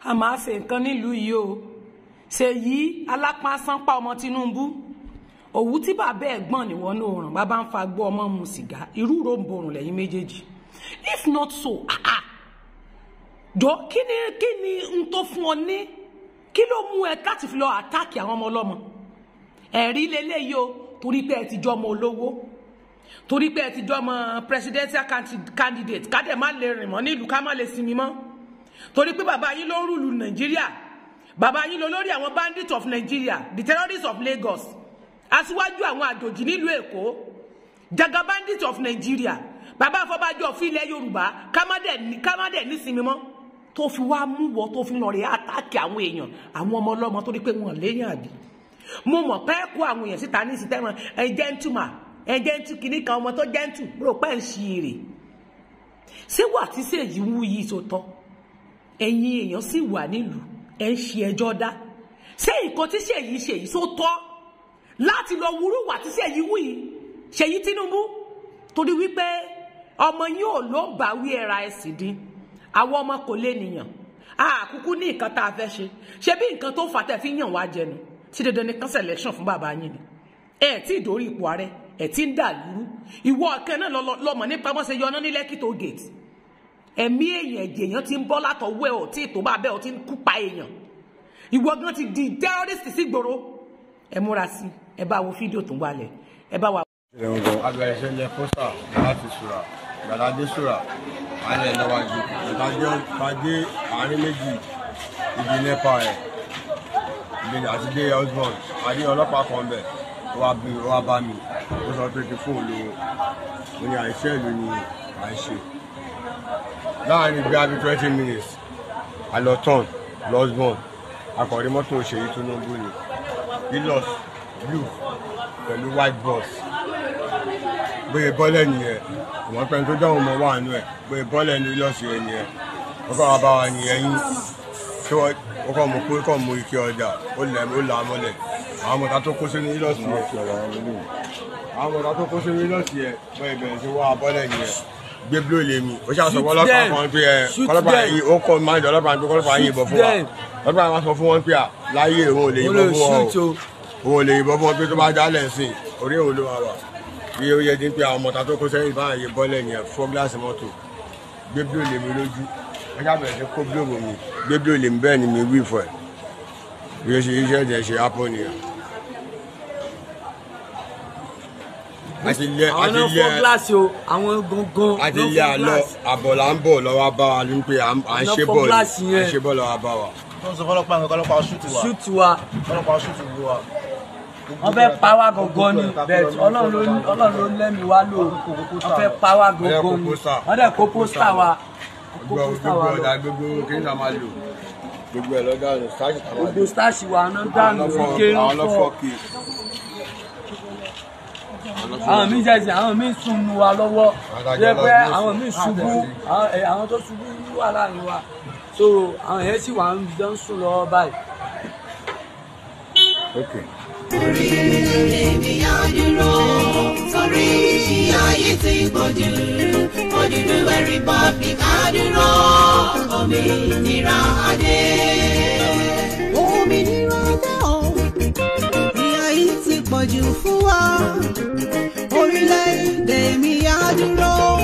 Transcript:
a máa ṣe nǹkan nílùú yìí o Ṣèyí alápánsánpá ọmọ Tinubu òwú tí bàbá ẹ̀gbọ́n ni wọ́n náà ràn bàbá ń fa gbọ́ ọmọ mu sìgá irú ro ń borùn lẹ́yìn méjèèjì if not so jọ kí ni n tó fún ọ ní kí ló mú ẹ láti fi lọ àtàkì àwọn ọmọ ọlọ́mọ ẹ̀rí lélẹ́yìí o torí pé ẹ ti jọ ọmọ olówó torí pé ẹ ti jọ ọmọ presidential candidate ká dẹ̀ má lè rìn mọ́ nílùú ká má lè sinmi mọ́ torí pé bàbá yín ló ń rúlu Nàìjíríà bàbá yín ló lórí àwọn bandits of Nigeria the terrorists of Lagos aṣíwájú àwọn àjòjì nílùú Èkó jaga bandits of Nigeria bàbá Afọbajọ fi ilẹ̀ Yorùbá ká má dẹ̀ ní sinmi mọ́ tó fi wá mú wọ tó fi lọ rẹ̀ àtàkì àwọn èèyàn àwọn ọmọ ọlọ́mọ torí pé wọ́n léyàn àbí mo mọ̀ pé kó àwọn èèyàn síta ní ìsìtẹ́mọ̀ ẹ̀jẹ̀ntù kìíní kan ọmọ tó jẹ́ntù rò pẹ́ ń ṣe èrè ṣé wà tí Ṣèyí wú yìí tó tọ́ ẹ̀yin èèyàn sì wà nílùú ẹ̀ ń ṣe ẹjọ́ dá ṣé nǹkan tí Ṣèyí ṣe yìí tó tọ́ láti lọ wúrú wà tí Ṣèyí wú yìí Ṣèyí Tinubu torí wípé ọmọ yóò ló ń bá wí ẹ̀ra ẹ̀sìn dín àwọn ọmọ kò lè nìyàn àkúkú ní nǹkan tá a fẹ́ ṣe bí nǹkan tó fà tẹ́ fi yàn wá jẹnu tí dandan ní cancel election fún bàbá yín ni ẹ tí ìdórí ipò ààrẹ ẹ tí ń dà lúrú ìwọ ọ̀kẹ́ náà lọ́mọ nípa wọ́n ṣe yọná ní Lekki Toll Gate ẹ̀mí èèyàn ẹ̀jẹ̀ èèyàn ti ń bọ́ látọwọ́ ẹ̀ ò tí tó bá bẹ́ẹ̀ ò tí ń kú pa èèyàn ìwọ gan ti di terrorist sí gbòòrò ẹ múra sí ẹ bá wo fídíò tó ń wálẹ̀ ẹ bá wa. abẹ́rẹ́ ṣẹlẹ̀ pósítà láti sùrà gbàdádé sùrà alẹ́ lọ́wájú ìtàgé àárín méjì ibi nípa ẹ̀ ibi àti dé husband àdé ọlọ́pàá kan bẹ̀ ó wá bá mi ó sọ pé kí fóònù lówó ó ní àìṣe ìlú ni àìṣe láàrin bí abi 20 minutes alọ́tàn lọ́sbọ̀n akọ̀rí mọ́tò Ṣèyí Tinubu ni Hilux blue pẹ̀lú white bus bóyá bọ́lẹ̀ nìyẹn ìwọ̀n pẹ́ni tó dáhùn mọ́ wà nù ẹ̀ bóyá bọ́lẹ̀ ní Hilux yẹn nìyẹn ó kọ́ wa bá wa nìyẹn yín tí ó kọ́ mú pé kọ́ mú ike ọjà ó là á mọ́lẹ̀ àwọn ọmọdé tó kó sínú Hilux yẹn àwọn ọmọdé tó kó sínú Hilux yẹn bóyá ìbẹ̀rẹ̀ sí wá bọ́lẹ̀ nìyẹn gbé blue lé mi ó ṣàṣọ ọlọ́pàá kan pé ọlọ́pàá yìí ó kọ́ máa ń jọ ọlọ́pàá pé ọlọ́pàá yìí yìnbọn fún wa ọlọ́pàá máa sọ fún wọn pé láyé òun ò lè yìnbọn fún wọn o òun ò lè yìnbọn fún wọn pé tó bá jálẹ̀ sí orí òun ló máa wà bí ó yẹ dín pé àwọn ọmọọta tó kó sẹ́yìn bá àyè bọ́lẹ̀ yẹn fọ́ gíláàsì mọ́tò gbé blue lé mi lójú ẹ ṣàbẹ̀rẹ̀ sí kó blue mi gbé blue lé mi bẹ́ẹ̀ ni mi wí fún ẹ bí ó ṣe iṣẹ́ ìjẹ́ ṣe ápò nìyẹn. àti lẹ àlọ àbọ̀ là ń bọ̀ lọ́wọ́ bá wa ní pé à ń ṣe bọ́ọ̀lù lọ́wọ́ bá wa. tó ń sọ fọlọ́pàá mi kọ́lọ́pàá ṣùtù wa kọ́lọ́pàá ṣùtù wa. wọ́n fẹ́ pa wá gangan ni bẹ́ẹ̀ Ọlọ́run ló lẹ́mìí wá lò wọ́n fẹ́ pa wá gangan ni wọ́n dẹ̀ kó pósítà wa. gbogbo ọ̀dà gbogbo kí n ta máa lò gbogbo ẹ̀ lọ́dọ̀ ọ̀nà stáàsì kan wà. gbogbo stáàsì wa náà dànù kékeré fọ́. àwọn míì jẹ́sìn àwọn míì sùn nu wa lọ́wọ́ jẹ́ pé àwọn míì ṣubú àwọn tó ṣubú wà láàrin wa so àwọn yẹn sì wà ń dán sùn lọ́wọ́ báyìí. Torí èmi á dúró torí ìyà yìí ti gbòdú Odùduwà Republic á dúró òmìnira adé. Òmìnira dé o ìyà yìí ti pọ̀jù fún wa orílẹ̀-èdè mi á dúró.